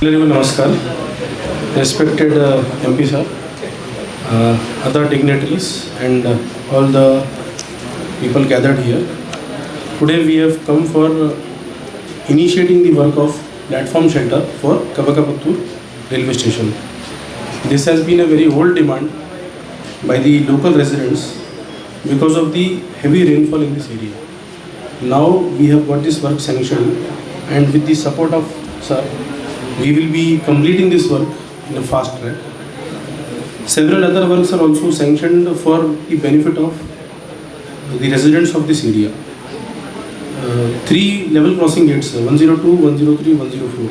ಎಲ್ಲರಿಗೂ ನಮಸ್ಕಾರ. Respected MP sir, other dignitaries and all the people gathered here. Today we have come for initiating the work of platform shelter for Kabakapattur railway station. This has been a very old demand by the local residents because of the heavy rainfall in this area. Now we have got this work sanctioned, and with the support of sir, we will be completing this work in a fast track. Several other works are also sanctioned for the benefit of the residents of this area. 3 level crossing gates, 102, 103, 104.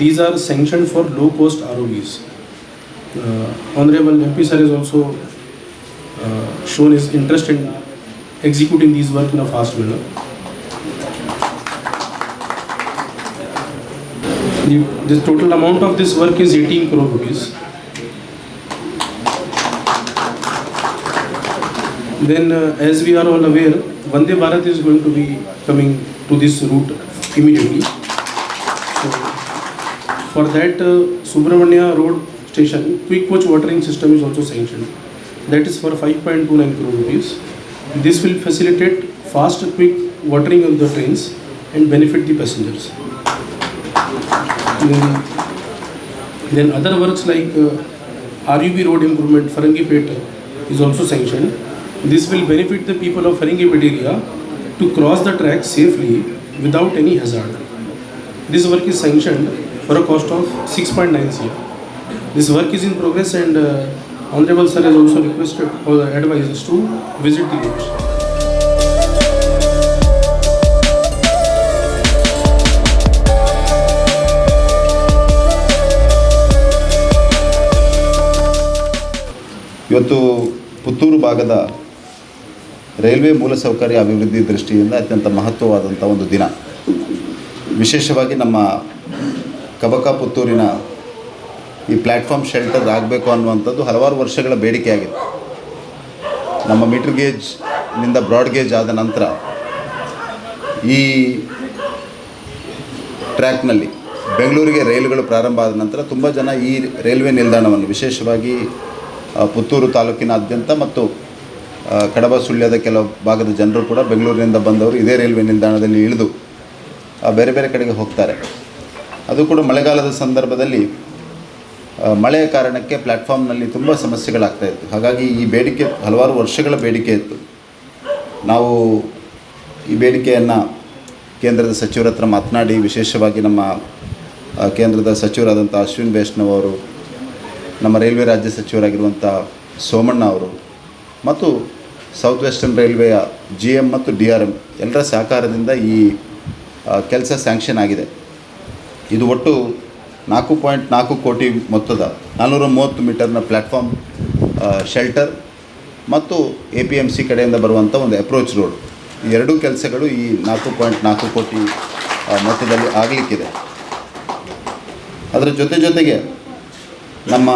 These are sanctioned for low cost ROVs. Honorable MP sir has also shown his interest in executing these work in a fast manner. The total amount of this work is 18 crore rupees. Then as we are all aware, Vande Bharat is going to be coming to this route immediately. So for that Subramania Road station quick coach watering system is also sanctioned. That is for 5.29 crore rupees. This will facilitate fast quick watering of the trains and benefit the passengers. Then other works like RUB road improvement Farangipet is also sanctioned. This will benefit the people of Farangipet area to cross the track safely without any hazard. This work is sanctioned for a cost of 6.9 crore. This work is in progress, and Honorable Sir has also requested all the advisors to visit the roads. ಇವತ್ತು ಪುತ್ತೂರು ಭಾಗದ railway ಮೂಲಸೌಕರ್ಯ ಅಭಿವೃದ್ಧಿ ದೃಷ್ಟಿಯಿಂದ ಅತ್ಯಂತ ಮಹತ್ವವಾದಂಥ ಒಂದು ದಿನ. ವಿಶೇಷವಾಗಿ ನಮ್ಮ ಕಬಕ ಪುತ್ತೂರಿನ ಈ ಪ್ಲ್ಯಾಟ್ಫಾರ್ಮ್ ಶೆಲ್ಟರ್ ಆಗಬೇಕು ಅನ್ನುವಂಥದ್ದು ಹಲವಾರು ವರ್ಷಗಳ ಬೇಡಿಕೆಯಾಗಿದೆ. ನಮ್ಮ ಮೀಟರ್ ಗೇಜ್ನಿಂದ ಬ್ರಾಡ್ ಗೇಜ್ ಆದ ನಂತರ ಈ ಟ್ರ್ಯಾಕ್ನಲ್ಲಿ ಬೆಂಗಳೂರಿಗೆ ರೈಲುಗಳು ಪ್ರಾರಂಭ ಆದ ನಂತರ ತುಂಬ ಜನ ಈ ರೈಲ್ವೆ ನಿಲ್ದಾಣವನ್ನು, ವಿಶೇಷವಾಗಿ ಪುತ್ತೂರು ತಾಲೂಕಿನಾದ್ಯಂತ ಮತ್ತು ಕಡಬ ಸುಳ್ಯದ ಕೆಲವು ಭಾಗದ ಜನರು ಕೂಡ ಬೆಂಗಳೂರಿನಿಂದ ಬಂದವರು ಇದೇ ರೈಲ್ವೆ ನಿಲ್ದಾಣದಲ್ಲಿ ಇಳಿದು ಬೇರೆ ಬೇರೆ ಕಡೆಗೆ ಹೋಗ್ತಾರೆ. ಅದು ಕೂಡ ಮಳೆಗಾಲದ ಸಂದರ್ಭದಲ್ಲಿ ಮಳೆಯ ಕಾರಣಕ್ಕೆ ಪ್ಲ್ಯಾಟ್ಫಾರ್ಮ್ನಲ್ಲಿ ತುಂಬ ಸಮಸ್ಯೆಗಳಾಗ್ತಾಯಿತ್ತು. ಹಾಗಾಗಿ ಈ ಬೇಡಿಕೆ ಹಲವಾರು ವರ್ಷಗಳ ಬೇಡಿಕೆ ಇತ್ತು. ನಾವು ಈ ಬೇಡಿಕೆಯನ್ನು ಕೇಂದ್ರದ ಸಚಿವರ ಹತ್ರ ಮಾತನಾಡಿ, ವಿಶೇಷವಾಗಿ ನಮ್ಮ ಕೇಂದ್ರದ ಸಚಿವರಾದಂಥ ಅಶ್ವಿನ್ ವೈಷ್ಣವ್ ಅವರು, ನಮ್ಮ ರೈಲ್ವೆ ರಾಜ್ಯ ಸಚಿವರಾಗಿರುವಂಥ ಸೋಮಣ್ಣ ಅವರು ಮತ್ತು ಸೌತ್ ವೆಸ್ಟರ್ನ್ ರೈಲ್ವೆಯ GM ಮತ್ತು DRM ಎಲ್ಲರ ಸಹಕಾರದಿಂದ ಈ ಕೆಲಸ ಸ್ಯಾಂಕ್ಷನ್ ಆಗಿದೆ. ಇದು ಒಟ್ಟು 4.4 ಕೋಟಿ ಮೊತ್ತದ 430 ಮೀಟರ್ನ ಪ್ಲ್ಯಾಟ್ಫಾರ್ಮ್ ಶೆಲ್ಟರ್ ಮತ್ತು APMC ಕಡೆಯಿಂದ ಬರುವಂಥ ಒಂದು ಅಪ್ರೋಚ್ ರೋಡ್, ಈ ಎರಡೂ ಕೆಲಸಗಳು ಈ 4.4 ಕೋಟಿ ಮೊತ್ತದಲ್ಲಿ ಆಗಲಿಕ್ಕಿದೆ. ಅದರ ಜೊತೆಗೆ ನಮ್ಮ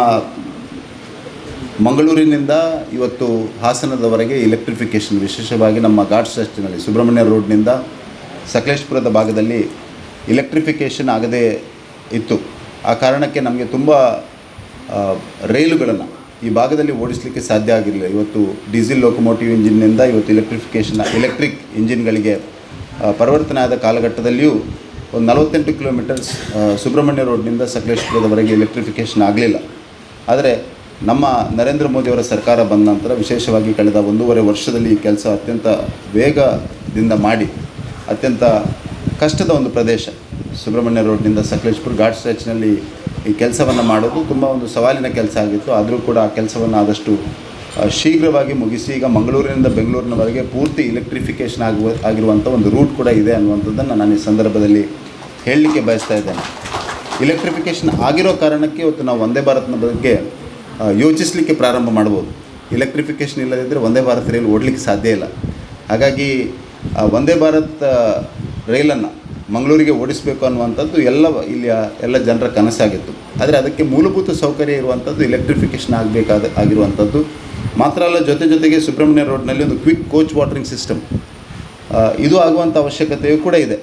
ಮಂಗಳೂರಿನಿಂದ ಇವತ್ತು ಹಾಸನದವರೆಗೆ ಎಲೆಕ್ಟ್ರಿಫಿಕೇಷನ್, ವಿಶೇಷವಾಗಿ ನಮ್ಮ ಘಾಟ್ ಸ್ಟ್ರೆಚ್ನಲ್ಲಿ ಸುಬ್ರಹ್ಮಣ್ಯ ರೋಡ್ನಿಂದ ಸಕಲೇಶಪುರದ ಭಾಗದಲ್ಲಿ ಎಲೆಕ್ಟ್ರಿಫಿಕೇಷನ್ ಆಗದೇ ಇತ್ತು. ಆ ಕಾರಣಕ್ಕೆ ನಮಗೆ ತುಂಬ ರೈಲುಗಳನ್ನು ಈ ಭಾಗದಲ್ಲಿ ಓಡಿಸಲಿಕ್ಕೆ ಸಾಧ್ಯ ಆಗಿರಲಿಲ್ಲ. ಇವತ್ತು ಡೀಸೆಲ್ ಲೋಕೋಮೋಟಿವ್ ಇಂಜಿನ್ನಿಂದ ಇವತ್ತು ಎಲೆಕ್ಟ್ರಿಕ್ ಇಂಜಿನ್ಗಳಿಗೆ ಪರಿವರ್ತನೆ ಆದ ಕಾಲಘಟ್ಟದಲ್ಲಿಯೂ ಒಂದು 48 ಕಿಲೋಮೀಟರ್ಸ್ ಸುಬ್ರಹ್ಮಣ್ಯ ರೋಡ್ನಿಂದ ಸಕಲೇಶಪುರದವರೆಗೆ ಎಲೆಕ್ಟ್ರಿಫಿಕೇಷನ್ ಆಗಲಿಲ್ಲ. ಆದರೆ ನಮ್ಮ ನರೇಂದ್ರ ಮೋದಿಯವರ ಸರ್ಕಾರ ಬಂದ ನಂತರ, ವಿಶೇಷವಾಗಿ ಕಳೆದ 1.5 ವರ್ಷದಲ್ಲಿ ಈ ಕೆಲಸ ಅತ್ಯಂತ ವೇಗದಿಂದ ಮಾಡಿ, ಅತ್ಯಂತ ಕಷ್ಟದ ಒಂದು ಪ್ರದೇಶ ಸುಬ್ರಹ್ಮಣ್ಯ ರೋಡ್ನಿಂದ ಸಕಲೇಶಪುರ ಘಾಟ್ ಸ್ಟ್ರೆಚ್ನಲ್ಲಿ ಈ ಕೆಲಸವನ್ನು ಮಾಡೋದು ತುಂಬ ಒಂದು ಸವಾಲಿನ ಕೆಲಸ ಆಗಿತ್ತು. ಆದರೂ ಕೂಡ ಆ ಕೆಲಸವನ್ನು ಆದಷ್ಟು ಶೀಘ್ರವಾಗಿ ಮುಗಿಸಿ ಈಗ ಮಂಗಳೂರಿನಿಂದ ಬೆಂಗಳೂರಿನವರೆಗೆ ಪೂರ್ತಿ ಎಲೆಕ್ಟ್ರಿಫಿಕೇಷನ್ ಆಗಿರುವಂಥ ಒಂದು ರೂಟ್ ಕೂಡ ಇದೆ ಅನ್ನುವಂಥದ್ದನ್ನು ನಾನು ಈ ಸಂದರ್ಭದಲ್ಲಿ ಹೇಳಲಿಕ್ಕೆ ಬಯಸ್ತಾ ಇದ್ದೇನೆ. ಎಲೆಕ್ಟ್ರಿಫಿಕೇಷನ್ ಆಗಿರೋ ಕಾರಣಕ್ಕೆ ಇವತ್ತು ನಾವು ವಂದೇ ಭಾರತ್ನ ಬಗ್ಗೆ ಯೋಚಿಸಲಿಕ್ಕೆ ಪ್ರಾರಂಭ ಮಾಡ್ಬೋದು. ಎಲೆಕ್ಟ್ರಿಫಿಕೇಷನ್ ಇಲ್ಲದಿದ್ದರೆ ವಂದೇ ಭಾರತ್ ರೈಲು ಓಡಲಿಕ್ಕೆ ಸಾಧ್ಯ ಇಲ್ಲ. ಹಾಗಾಗಿ ವಂದೇ ಭಾರತ್ ರೈಲನ್ನು ಮಂಗಳೂರಿಗೆ ಓಡಿಸಬೇಕು ಅನ್ನುವಂಥದ್ದು ಎಲ್ಲ ಜನರ ಕನಸಾಗಿತ್ತು. ಆದರೆ ಅದಕ್ಕೆ ಮೂಲಭೂತ ಸೌಕರ್ಯ ಇರುವಂಥದ್ದು ಎಲೆಕ್ಟ್ರಿಫಿಕೇಷನ್ ಆಗಿರುವಂಥದ್ದು ಮಾತ್ರ ಅಲ್ಲ, ಜೊತೆಗೆ ಸುಬ್ರಹ್ಮಣ್ಯ ರೋಡ್ನಲ್ಲಿ ಒಂದು ಕ್ವಿಕ್ ಕೋಚ್ ವಾಟರಿಂಗ್ ಸಿಸ್ಟಮ್ ಇದು ಆಗುವಂಥ ಅವಶ್ಯಕತೆಯೂ ಕೂಡ ಇದೆ.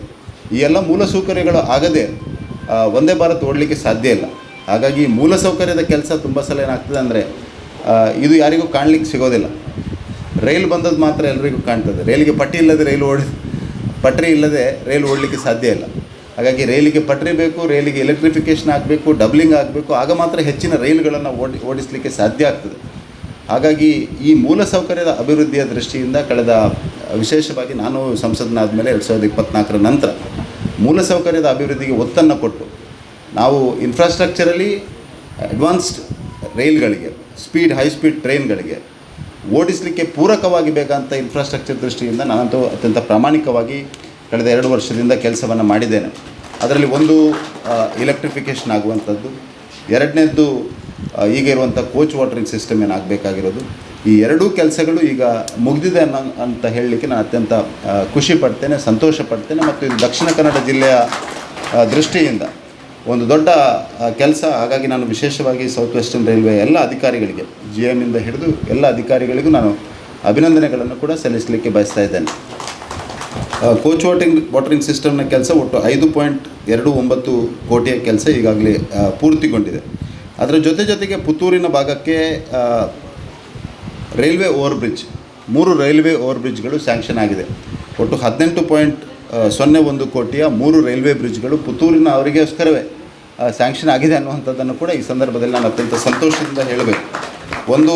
ಈ ಎಲ್ಲ ಮೂಲಸೌಕರ್ಯಗಳು ಆಗದೆ ವಂದೇ ಭಾರತ್ ಓಡಲಿಕ್ಕೆ ಸಾಧ್ಯ ಇಲ್ಲ. ಹಾಗಾಗಿ ಮೂಲಸೌಕರ್ಯದ ಕೆಲಸ ತುಂಬ ಸಲ ಏನಾಗ್ತದೆ ಅಂದರೆ ಇದು ಯಾರಿಗೂ ಕಾಣಲಿಕ್ಕೆ ಸಿಗೋದಿಲ್ಲ. ರೈಲು ಬಂದದ್ದು ಮಾತ್ರ ಎಲ್ಲರಿಗೂ ಕಾಣ್ತದೆ. ರೈಲಿಗೆ ಪಟ್ಟಿ ಇಲ್ಲದೆ ಪಟ್ರಿ ಇಲ್ಲದೆ ರೈಲು ಓಡಲಿಕ್ಕೆ ಸಾಧ್ಯ ಇಲ್ಲ. ಹಾಗಾಗಿ ರೈಲಿಗೆ ಪಟ್ರಿ ಬೇಕು, ರೈಲಿಗೆ ಎಲೆಕ್ಟ್ರಿಫಿಕೇಷನ್ ಆಗಬೇಕು, ಡಬ್ಲಿಂಗ್ ಆಗಬೇಕು, ಆಗ ಮಾತ್ರ ಹೆಚ್ಚಿನ ರೈಲುಗಳನ್ನು ಓಡಿಸಲಿಕ್ಕೆ ಸಾಧ್ಯ ಆಗ್ತದೆ. ಹಾಗಾಗಿ ಈ ಮೂಲಸೌಕರ್ಯದ ಅಭಿವೃದ್ಧಿಯ ದೃಷ್ಟಿಯಿಂದ ವಿಶೇಷವಾಗಿ ನಾನು ಸಂಸದನಾದ ಮೇಲೆ 2024 ನಂತರ ಮೂಲಸೌಕರ್ಯದ ಅಭಿವೃದ್ಧಿಗೆ ಒತ್ತನ್ನು ಕೊಟ್ಟು ನಾವು ಇನ್ಫ್ರಾಸ್ಟ್ರಕ್ಚರಲ್ಲಿ ಅಡ್ವಾನ್ಸ್ಡ್ ರೈಲ್ಗಳಿಗೆ, ಹೈ ಸ್ಪೀಡ್ ಟ್ರೈನ್ಗಳಿಗೆ ಓಡಿಸಲಿಕ್ಕೆ ಪೂರಕವಾಗಿ ಬೇಕಂತ ಇನ್ಫ್ರಾಸ್ಟ್ರಕ್ಚರ್ ದೃಷ್ಟಿಯಿಂದ ನಾನಂತೂ ಅತ್ಯಂತ ಪ್ರಾಮಾಣಿಕವಾಗಿ ಕಳೆದ 2 ವರ್ಷದಿಂದ ಕೆಲಸವನ್ನು ಮಾಡಿದ್ದೇನೆ. ಅದರಲ್ಲಿ ಒಂದು ಎಲೆಕ್ಟ್ರಿಫಿಕೇಷನ್ ಆಗುವಂಥದ್ದು, ಎರಡನೇದ್ದು ಈಗ ಇರುವಂಥ ಕೋಚ್ ವಾಟರಿಂಗ್ ಸಿಸ್ಟಮ್ ಏನಾಗಬೇಕಾಗಿರೋದು. ಈ ಎರಡೂ ಕೆಲಸಗಳು ಈಗ ಮುಗಿದಿದೆ ಅಂತ ಹೇಳಲಿಕ್ಕೆ ನಾನು ಅತ್ಯಂತ ಖುಷಿ ಪಡ್ತೇನೆ, ಸಂತೋಷ ಪಡ್ತೇನೆ. ಮತ್ತು ಇದು ದಕ್ಷಿಣ ಕನ್ನಡ ಜಿಲ್ಲೆಯ ದೃಷ್ಟಿಯಿಂದ ಒಂದು ದೊಡ್ಡ ಕೆಲಸ. ಹಾಗಾಗಿ ನಾನು ವಿಶೇಷವಾಗಿ ಸೌತ್ ವೆಸ್ಟರ್ನ್ ರೈಲ್ವೆ ಎಲ್ಲ ಅಧಿಕಾರಿಗಳಿಗೆ, GM ಇಂದ ಹಿಡಿದು ಎಲ್ಲ ಅಧಿಕಾರಿಗಳಿಗೂ ನಾನು ಅಭಿನಂದನೆಗಳನ್ನು ಕೂಡ ಸಲ್ಲಿಸಲಿಕ್ಕೆ ಬಯಸ್ತಾ ಇದ್ದೇನೆ. ಕೋಚ್ ವಾಟರಿಂಗ್ ಸಿಸ್ಟಮ್ನ ಕೆಲಸ ಒಟ್ಟು 5.29 ಕೋಟಿಯ ಕೆಲಸ ಈಗಾಗಲೇ ಪೂರ್ತಿಗೊಂಡಿದೆ. ಅದರ ಜೊತೆಗೆ ಪುತ್ತೂರಿನ ಭಾಗಕ್ಕೆ railway over bridge, 3 railway over ಬ್ರಿಡ್ಜ್ಗಳು ಸ್ಯಾಂಕ್ಷನ್ ಆಗಿದೆ. ಒಟ್ಟು 18.01 ಕೋಟಿಯ 3 ರೈಲ್ವೆ ಬ್ರಿಡ್ಜ್ಗಳು ಪುತ್ತೂರಿನ ಅವರಿಗೋಸ್ಕರವೇ ಸ್ಯಾಂಕ್ಷನ್ ಆಗಿದೆ ಅನ್ನುವಂಥದ್ದನ್ನು ಕೂಡ ಈ ಸಂದರ್ಭದಲ್ಲಿ ನಾನು ಅತ್ಯಂತ ಸಂತೋಷದಿಂದ ಹೇಳಬೇಕು. ಒಂದು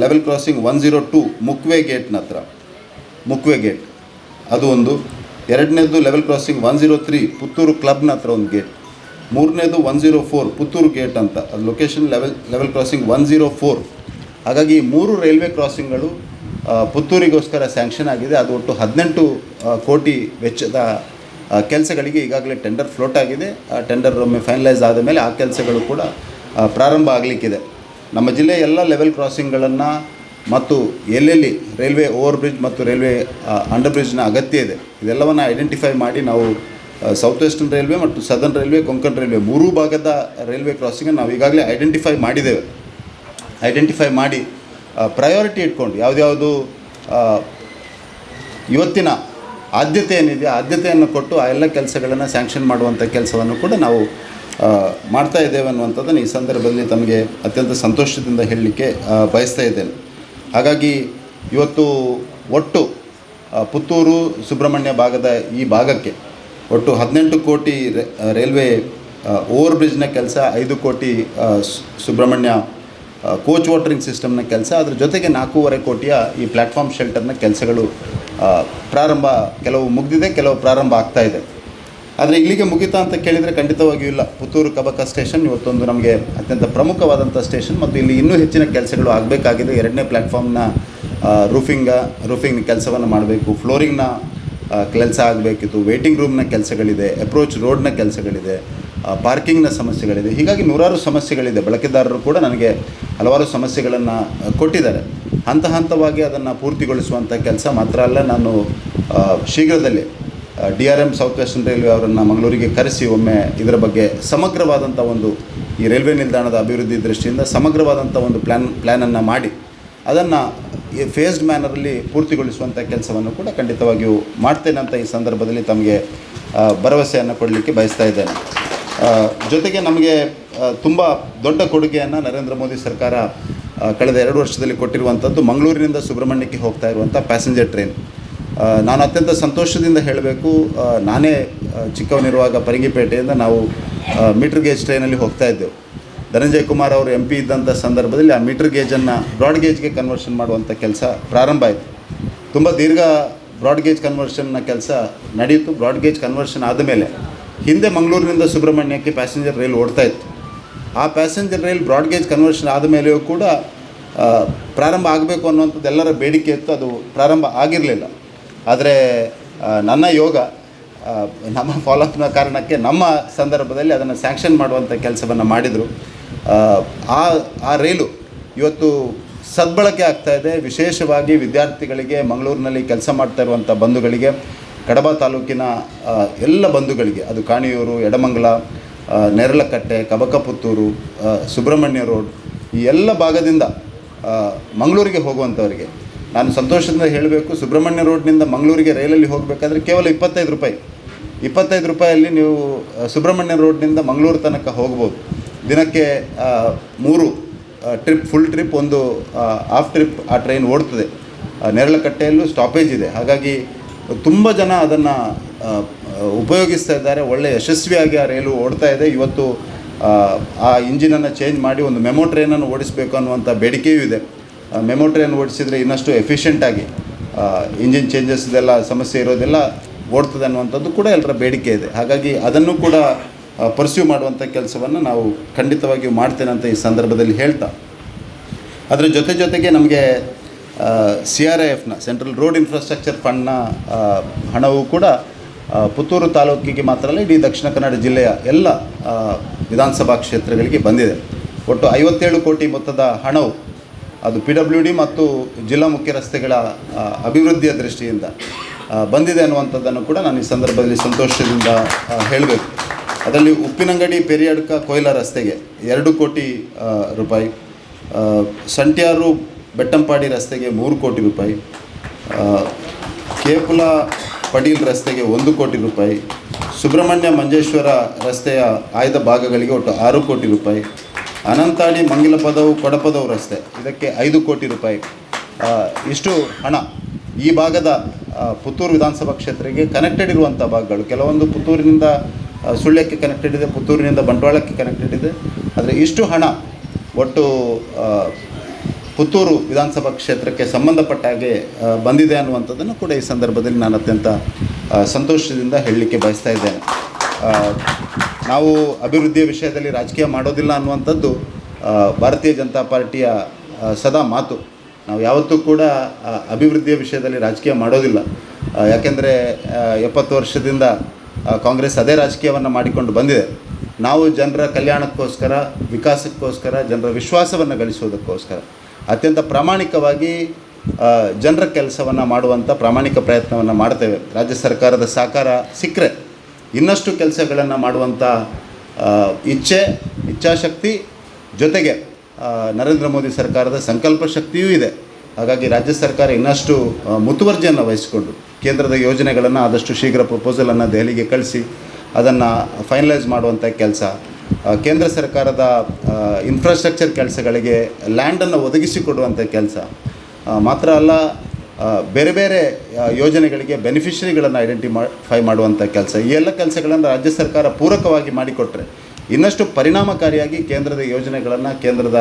ಲೆವೆಲ್ ಕ್ರಾಸಿಂಗ್ 102 ಮುಕ್ವೆ ಗೇಟ್ನ ಹತ್ರ, ಮುಕ್ವೆ ಗೇಟ್ ಅದು ಒಂದು. ಎರಡನೇದು ಲೆವೆಲ್ ಕ್ರಾಸಿಂಗ್ 103 ಪುತ್ತೂರು ಕ್ಲಬ್ನ ಹತ್ರ ಒಂದು ಗೇಟ್. ಮೂರನೇದು 104 ಪುತ್ತೂರು ಗೇಟ್ ಅಂತ, ಅದು ಲೊಕೇಶನ್ ಲೆವೆಲ್ ಕ್ರಾಸಿಂಗ್ 104. ಹಾಗಾಗಿ 3 ರೈಲ್ವೆ ಕ್ರಾಸಿಂಗ್ಗಳು ಪುತ್ತೂರಿಗೋಸ್ಕರ ಸ್ಯಾಂಕ್ಷನ್ ಆಗಿದೆ. ಅದು ಒಟ್ಟು 18 ಕೋಟಿ ವೆಚ್ಚದ ಕೆಲಸಗಳಿಗೆ ಈಗಾಗಲೇ ಟೆಂಡರ್ ಫ್ಲೋಟ್ ಆಗಿದೆ. ಆ ಟೆಂಡರ್ ಒಮ್ಮೆ ಫೈನಲೈಸ್ ಆದ ಮೇಲೆ ಆ ಕೆಲಸಗಳು ಕೂಡ ಪ್ರಾರಂಭ ಆಗಲಿಕ್ಕಿದೆ. ನಮ್ಮ ಜಿಲ್ಲೆಯ ಎಲ್ಲ ಲೆವೆಲ್ ಕ್ರಾಸಿಂಗ್ಗಳನ್ನು ಮತ್ತು ಎಲ್ಲೆಲ್ಲಿ ರೈಲ್ವೆ ಓವರ್ ಬ್ರಿಡ್ಜ್ ಮತ್ತು ರೈಲ್ವೆ ಅಂಡರ್ ಬ್ರಿಡ್ಜ್ನ ಅಗತ್ಯ ಇದೆ ಇದೆಲ್ಲವನ್ನು ಐಡೆಂಟಿಫೈ ಮಾಡಿ ನಾವು ಸೌತ್ ವೆಸ್ಟರ್ನ್ ರೈಲ್ವೆ ಮತ್ತು ಸದರ್ನ್ ರೈಲ್ವೆ, ಕೊಂಕಣ್ ರೈಲ್ವೆ 3 ಭಾಗದ ರೈಲ್ವೆ ಕ್ರಾಸಿಂಗನ್ನು ನಾವು ಈಗಾಗಲೇ ಐಡೆಂಟಿಫೈ ಮಾಡಿದ್ದೇವೆ. ಐಡೆಂಟಿಫೈ ಮಾಡಿ ಪ್ರಯಾರಿಟಿ ಇಟ್ಕೊಂಡು ಯಾವ್ದು ಇವತ್ತಿನ ಆದ್ಯತೆ ಏನಿದೆ ಆದ್ಯತೆಯನ್ನು ಕೊಟ್ಟು ಆ ಎಲ್ಲ ಕೆಲಸಗಳನ್ನು ಸ್ಯಾಂಕ್ಷನ್ ಮಾಡುವಂಥ ಕೆಲಸವನ್ನು ಕೂಡ ನಾವು ಮಾಡ್ತಾ ಇದ್ದೇವೆ ಅನ್ನುವಂಥದ್ದನ್ನು ಈ ಸಂದರ್ಭದಲ್ಲಿ ತಮಗೆ ಅತ್ಯಂತ ಸಂತೋಷದಿಂದ ಹೇಳಲಿಕ್ಕೆ ಬಯಸ್ತಾ ಇದ್ದೇನೆ. ಹಾಗಾಗಿ ಇವತ್ತು ಒಟ್ಟು ಪುತ್ತೂರು ಸುಬ್ರಹ್ಮಣ್ಯ ಭಾಗದ ಈ ಭಾಗಕ್ಕೆ ಒಟ್ಟು 18 ಕೋಟಿ ರೈಲ್ವೆ ಓವರ್ ಬ್ರಿಡ್ಜ್ನ ಕೆಲಸ, 5 ಕೋಟಿ ಸುಬ್ರಹ್ಮಣ್ಯ ಕೋಚ್ ವಾಟರಿಂಗ್ ಸಿಸ್ಟಮ್ನ ಕೆಲಸ, ಅದ್ರ ಜೊತೆಗೆ 4.25 ಕೋಟಿಯ ಈ ಪ್ಲ್ಯಾಟ್ಫಾರ್ಮ್ ಶೆಲ್ಟರ್ನ ಕೆಲಸಗಳು ಪ್ರಾರಂಭ, ಕೆಲವು ಮುಗಿದಿದೆ, ಕೆಲವು ಪ್ರಾರಂಭ ಆಗ್ತಾ ಇದೆ. ಆದರೆ ಇಲ್ಲಿಗೆ ಮುಗಿತಾ ಅಂತ ಕೇಳಿದರೆ ಖಂಡಿತವಾಗಿಯೂ ಇಲ್ಲ. ಪುತ್ತೂರು ಕಬಕ ಸ್ಟೇಷನ್ ಇವತ್ತೊಂದು ನಮಗೆ ಅತ್ಯಂತ ಪ್ರಮುಖವಾದಂಥ ಸ್ಟೇಷನ್ ಮತ್ತು ಇಲ್ಲಿ ಇನ್ನೂ ಹೆಚ್ಚಿನ ಕೆಲಸಗಳು ಆಗಬೇಕಾಗಿದೆ. 2ನೇ ಪ್ಲ್ಯಾಟ್ಫಾರ್ಮ್ನ ರೂಫಿಂಗ್ ಕೆಲಸವನ್ನು ಮಾಡಬೇಕು, ಫ್ಲೋರಿಂಗ್ನ ಕೆಲಸ ಆಗಬೇಕಿತ್ತು, ವೇಟಿಂಗ್ ರೂಮ್ನ ಕೆಲಸಗಳಿದೆ, ಅಪ್ರೋಚ್ ರೋಡ್ನ ಕೆಲಸಗಳಿದೆ, ಪಾರ್ಕಿಂಗ್ನ ಸಮಸ್ಯೆಗಳಿದೆ. ಹೀಗಾಗಿ ನೂರಾರು ಸಮಸ್ಯೆಗಳಿದೆ. ಬಳಕೆದಾರರು ಕೂಡ ನನಗೆ ಹಲವಾರು ಸಮಸ್ಯೆಗಳನ್ನು ಕೊಟ್ಟಿದ್ದಾರೆ. ಹಂತ ಹಂತವಾಗಿ ಅದನ್ನು ಪೂರ್ತಿಗೊಳಿಸುವಂಥ ಕೆಲಸ ಮಾತ್ರ ಅಲ್ಲ, ನಾನು ಶೀಘ್ರದಲ್ಲೇ DRM ಸೌತ್ ವೆಸ್ಟರ್ನ್ ರೈಲ್ವೆ ಅವರನ್ನು ಮಂಗಳೂರಿಗೆ ಕರೆಸಿ ಒಮ್ಮೆ ಇದರ ಬಗ್ಗೆ ಸಮಗ್ರವಾದಂಥ ಒಂದು ಈ ರೈಲ್ವೆ ನಿಲ್ದಾಣದ ಅಭಿವೃದ್ಧಿ ದೃಷ್ಟಿಯಿಂದ ಸಮಗ್ರವಾದಂಥ ಒಂದು ಪ್ಲ್ಯಾನನ್ನು ಮಾಡಿ ಅದನ್ನು ಫೇಸ್ಡ್ ಮ್ಯಾನರಲ್ಲಿ ಪೂರ್ತಿಗೊಳಿಸುವಂಥ ಕೆಲಸವನ್ನು ಕೂಡ ಖಂಡಿತವಾಗಿಯೂ ಮಾಡ್ತೇನೆ ಅಂತ ಈ ಸಂದರ್ಭದಲ್ಲಿ ತಮಗೆ ಭರವಸೆಯನ್ನು ಕೊಡಲಿಕ್ಕೆ ಬಯಸ್ತಾ ಇದ್ದೇನೆ. ಜೊತೆಗೆ ನಮಗೆ ತುಂಬ ದೊಡ್ಡ ಕೊಡುಗೆಯನ್ನು ನರೇಂದ್ರ ಮೋದಿ ಸರ್ಕಾರ ಕಳೆದ 2 ವರ್ಷದಲ್ಲಿ ಕೊಟ್ಟಿರುವಂಥದ್ದು ಮಂಗಳೂರಿನಿಂದ ಸುಬ್ರಹ್ಮಣ್ಯಕ್ಕೆ ಹೋಗ್ತಾ ಇರುವಂಥ ಪ್ಯಾಸೆಂಜರ್ ಟ್ರೈನ್. ನಾನು ಅತ್ಯಂತ ಸಂತೋಷದಿಂದ ಹೇಳಬೇಕು, ನಾನೇ ಚಿಕ್ಕವನಿರುವಾಗ ಪರಂಗಿಪೇಟೆಯಿಂದ ನಾವು ಮೀಟ್ರ್ ಗೇಜ್ ಟ್ರೈನಲ್ಲಿ ಹೋಗ್ತಾ ಇದ್ದೆವು. ಧನಂಜಯ್ ಕುಮಾರ್ ಅವರು MP ಇದ್ದಂಥ ಸಂದರ್ಭದಲ್ಲಿ ಆ ಮೀಟ್ರ್ ಗೇಜನ್ನು ಬ್ರಾಡ್ ಗೇಜ್ಗೆ ಕನ್ವರ್ಷನ್ ಮಾಡುವಂಥ ಕೆಲಸ ಪ್ರಾರಂಭ ಆಯಿತು. ತುಂಬ ದೀರ್ಘ ಬ್ರಾಡ್ ಗೇಜ್ ಕನ್ವರ್ಷನ್ನ ಕೆಲಸ ನಡೆಯಿತು. ಬ್ರಾಡ್ ಗೇಜ್ ಕನ್ವರ್ಷನ್ ಆದಮೇಲೆ ಹಿಂದೆ ಮಂಗಳೂರಿನಿಂದ ಸುಬ್ರಹ್ಮಣ್ಯಕ್ಕೆ ಪ್ಯಾಸೆಂಜರ್ ರೈಲ್ ಓಡ್ತಾ ಇತ್ತು. ಆ passenger rail broad gauge conversion ಆದಮೇಲೆಯೂ ಕೂಡ ಪ್ರಾರಂಭ ಆಗಬೇಕು ಅನ್ನುವಂಥದ್ದು ಎಲ್ಲರ ಬೇಡಿಕೆ ಇತ್ತು. ಅದು ಪ್ರಾರಂಭ ಆಗಿರಲಿಲ್ಲ. ಆದರೆ ನನ್ನ ಯೋಗ, ನಮ್ಮ ಫಾಲೋಅಪ್ನ ಕಾರಣಕ್ಕೆ ನಮ್ಮ ಸಂದರ್ಭದಲ್ಲಿ ಅದನ್ನು ಸ್ಯಾಂಕ್ಷನ್ ಮಾಡುವಂಥ ಕೆಲಸವನ್ನು ಮಾಡಿದರು. ಆ ರೈಲು ಇವತ್ತು ಸದ್ಬಳಕೆ ಆಗ್ತಾಯಿದೆ. ವಿಶೇಷವಾಗಿ ವಿದ್ಯಾರ್ಥಿಗಳಿಗೆ, ಮಂಗಳೂರಿನಲ್ಲಿ ಕೆಲಸ ಮಾಡ್ತಾ ಇರುವಂಥ ಬಂಧುಗಳಿಗೆ, ಕಡಬ ತಾಲೂಕಿನ ಎಲ್ಲ ಬಂಧುಗಳಿಗೆ, ಅದು ಕಾಣಿಯೂರು, ಎಡಮಂಗಲ, ನೆರಳಕಟ್ಟೆ, ಕಬಕಪುತ್ತೂರು, ಸುಬ್ರಹ್ಮಣ್ಯ ರೋಡ್, ಈ ಎಲ್ಲ ಭಾಗದಿಂದ ಮಂಗಳೂರಿಗೆ ಹೋಗುವಂಥವರಿಗೆ ನಾನು ಸಂತೋಷದಿಂದ ಹೇಳಬೇಕು, ಸುಬ್ರಹ್ಮಣ್ಯ ರೋಡ್ನಿಂದ ಮಂಗಳೂರಿಗೆ ರೈಲಲ್ಲಿ ಹೋಗಬೇಕಾದ್ರೆ ಕೇವಲ 25 ರೂಪಾಯಿ. 25 ರೂಪಾಯಲ್ಲಿ ನೀವು ಸುಬ್ರಹ್ಮಣ್ಯ ರೋಡ್ನಿಂದ ಮಂಗಳೂರು ತನಕ ಹೋಗ್ಬೋದು. ದಿನಕ್ಕೆ 3 ಟ್ರಿಪ್, ಫುಲ್ ಟ್ರಿಪ್, ಒಂದು ಹಾಫ್ ಟ್ರಿಪ್ ಆ ಟ್ರೈನ್ ಓಡ್ತದೆ. ನೇರಳಕಟ್ಟೆಯಲ್ಲೂ ಸ್ಟಾಪೇಜ್ ಇದೆ. ಹಾಗಾಗಿ ತುಂಬ ಜನ ಅದನ್ನು ಉಪಯೋಗಿಸ್ತಾ ಇದ್ದಾರೆ. ಒಳ್ಳೆಯ ಯಶಸ್ವಿಯಾಗಿ ಆ ರೈಲು ಓಡ್ತಾ ಇದೆ. ಇವತ್ತು ಆ ಇಂಜಿನನ್ನು ಚೇಂಜ್ ಮಾಡಿ ಒಂದು ಮೆಮೊ ಟ್ರೈನನ್ನು ಓಡಿಸಬೇಕು ಅನ್ನುವಂಥ ಬೇಡಿಕೆಯೂ ಇದೆ. ಮೆಮೊ ಟ್ರೈನ್ ಓಡಿಸಿದರೆ ಇನ್ನಷ್ಟು ಎಫಿಷಿಯೆಂಟಾಗಿ ಇಂಜಿನ್ ಚೇಂಜಸ್ ಇದೆಲ್ಲ ಸಮಸ್ಯೆ ಇರೋದೆಲ್ಲ ಓಡ್ತದೆ ಅನ್ನುವಂಥದ್ದು ಕೂಡ ಎಲ್ಲರ ಬೇಡಿಕೆ ಇದೆ. ಹಾಗಾಗಿ ಅದನ್ನು ಕೂಡ ಪರ್ಸ್ಯೂ ಮಾಡುವಂಥ ಕೆಲಸವನ್ನು ನಾವು ಖಂಡಿತವಾಗಿಯೂ ಮಾಡ್ತೇನೆ ಅಂತ ಈ ಸಂದರ್ಭದಲ್ಲಿ ಹೇಳ್ತಾ, ಅದರ ಜೊತೆಗೆ ನಮಗೆ CRIFನ ಸೆಂಟ್ರಲ್ ರೋಡ್ ಇನ್ಫ್ರಾಸ್ಟ್ರಕ್ಚರ್ ಫಂಡ್ನ ಹಣವು ಕೂಡ ಪುತ್ತೂರು ತಾಲೂಕಿಗೆ ಮಾತ್ರ ಅಲ್ಲ, ಇಡೀ ದಕ್ಷಿಣ ಕನ್ನಡ ಜಿಲ್ಲೆಯ ಎಲ್ಲ ವಿಧಾನಸಭಾ ಕ್ಷೇತ್ರಗಳಿಗೆ ಬಂದಿದೆ. ಒಟ್ಟು 57 ಕೋಟಿ ಮೊತ್ತದ ಹಣವು ಅದು PWD ಮತ್ತು ಜಿಲ್ಲಾ ಮುಖ್ಯ ರಸ್ತೆಗಳ ಅಭಿವೃದ್ಧಿಯ ದೃಷ್ಟಿಯಿಂದ ಬಂದಿದೆ ಅನ್ನುವಂಥದ್ದನ್ನು ಕೂಡ ನಾನು ಈ ಸಂದರ್ಭದಲ್ಲಿ ಸಂತೋಷದಿಂದ ಹೇಳಬೇಕು. ಅದರಲ್ಲಿ ಉಪ್ಪಿನಂಗಡಿ ಪೆರಿಯಡ್ಕ ಕೊಯ್ಲ ರಸ್ತೆಗೆ 2 ಕೋಟಿ ರೂಪಾಯಿ, ಸಂಟ್ಯಾರು ಬೆಟ್ಟಂಪಾಡಿ ರಸ್ತೆಗೆ 3 ಕೋಟಿ ರೂಪಾಯಿ, ಕೇಪುಲ ಪಡೀಲ್ ರಸ್ತೆಗೆ 1 ಕೋಟಿ ರೂಪಾಯಿ, ಸುಬ್ರಹ್ಮಣ್ಯ ಮಂಜೇಶ್ವರ ರಸ್ತೆಯ ಆಯ್ದ ಭಾಗಗಳಿಗೆ ಒಟ್ಟು 6 ಕೋಟಿ ರೂಪಾಯಿ, ಅನಂತಾಡಿ ಮಂಗಿಲಪದವು ಕೊಡಪದವು ರಸ್ತೆ ಇದಕ್ಕೆ 5 ಕೋಟಿ ರೂಪಾಯಿ. ಇಷ್ಟು ಹಣ ಈ ಭಾಗದ ಪುತ್ತೂರು ವಿಧಾನಸಭಾ ಕ್ಷೇತ್ರಕ್ಕೆ ಕನೆಕ್ಟೆಡ್ ಇರುವಂಥ ಭಾಗಗಳು, ಕೆಲವೊಂದು ಪುತ್ತೂರಿನಿಂದ ಸುಳ್ಯಕ್ಕೆ ಕನೆಕ್ಟೆಡ್ ಇದೆ, ಪುತ್ತೂರಿನಿಂದ ಬಂಟ್ವಾಳಕ್ಕೆ ಕನೆಕ್ಟೆಡ್ ಇದೆ. ಆದರೆ ಇಷ್ಟು ಹಣ ಒಟ್ಟು ಪುತ್ತೂರು ವಿಧಾನಸಭಾ ಕ್ಷೇತ್ರಕ್ಕೆ ಸಂಬಂಧಪಟ್ಟ ಹಾಗೆ ಬಂದಿದೆ ಅನ್ನುವಂಥದ್ದನ್ನು ಕೂಡ ಈ ಸಂದರ್ಭದಲ್ಲಿ ನಾನು ಅತ್ಯಂತ ಸಂತೋಷದಿಂದ ಹೇಳಲಿಕ್ಕೆ ಬಯಸ್ತಾ ಇದ್ದೇನೆ. ನಾವು ಅಭಿವೃದ್ಧಿಯ ವಿಷಯದಲ್ಲಿ ರಾಜಕೀಯ ಮಾಡೋದಿಲ್ಲ ಅನ್ನುವಂಥದ್ದು ಭಾರತೀಯ ಜನತಾ ಪಾರ್ಟಿಯ ಸದಾ ಮಾತು. ನಾವು ಯಾವತ್ತೂ ಕೂಡ ಅಭಿವೃದ್ಧಿಯ ವಿಷಯದಲ್ಲಿ ರಾಜಕೀಯ ಮಾಡೋದಿಲ್ಲ. ಯಾಕೆಂದರೆ 70 ವರ್ಷದಿಂದ ಕಾಂಗ್ರೆಸ್ ಅದೇ ರಾಜಕೀಯವನ್ನು ಮಾಡಿಕೊಂಡು ಬಂದಿದೆ. ನಾವು ಜನರ ಕಲ್ಯಾಣಕ್ಕೋಸ್ಕರ, ವಿಕಾಸಕ್ಕೋಸ್ಕರ, ಜನರ ವಿಶ್ವಾಸವನ್ನು ಗಳಿಸುವುದಕ್ಕೋಸ್ಕರ ಅತ್ಯಂತ ಪ್ರಾಮಾಣಿಕವಾಗಿ ಜನರ ಕೆಲಸವನ್ನು ಮಾಡುವಂಥ ಪ್ರಾಮಾಣಿಕ ಪ್ರಯತ್ನವನ್ನು ಮಾಡ್ತೇವೆ. ರಾಜ್ಯ ಸರ್ಕಾರದ ಸಹಕಾರ ಸಿಕ್ಕರೆ ಇನ್ನಷ್ಟು ಕೆಲಸಗಳನ್ನು ಮಾಡುವಂಥ ಇಚ್ಛಾಶಕ್ತಿ ಜೊತೆಗೆ ನರೇಂದ್ರ ಮೋದಿ ಸರ್ಕಾರದ ಸಂಕಲ್ಪ ಶಕ್ತಿಯೂ ಇದೆ. ಹಾಗಾಗಿ ರಾಜ್ಯ ಸರ್ಕಾರ ಇನ್ನಷ್ಟು ಮುತುವರ್ಜಿಯನ್ನು ವಹಿಸಿಕೊಂಡು ಕೇಂದ್ರದ ಯೋಜನೆಗಳನ್ನು ಆದಷ್ಟು ಶೀಘ್ರ ಪ್ರಪೋಸಲನ್ನು ದೆಹಲಿಗೆ ಕಳಿಸಿ ಅದನ್ನು ಫೈನಲೈಸ್ ಮಾಡುವಂಥ ಕೆಲಸ, ಕೇಂದ್ರ ಸರ್ಕಾರದ ಇನ್ಫ್ರಾಸ್ಟ್ರಕ್ಚರ್ ಕೆಲಸಗಳಿಗೆ ಲ್ಯಾಂಡನ್ನು ಒದಗಿಸಿಕೊಡುವಂಥ ಕೆಲಸ ಮಾತ್ರ ಅಲ್ಲ, ಬೇರೆ ಬೇರೆ ಯೋಜನೆಗಳಿಗೆ ಬೆನಿಫಿಷರಿಗಳನ್ನು ಐಡೆಂಟಿಫೈ ಮಾಡುವಂಥ ಕೆಲಸ, ಈ ಎಲ್ಲ ಕೆಲಸಗಳನ್ನು ರಾಜ್ಯ ಸರ್ಕಾರ ಪೂರಕವಾಗಿ ಮಾಡಿಕೊಟ್ರೆ ಇನ್ನಷ್ಟು ಪರಿಣಾಮಕಾರಿಯಾಗಿ ಕೇಂದ್ರದ ಯೋಜನೆಗಳನ್ನು, ಕೇಂದ್ರದ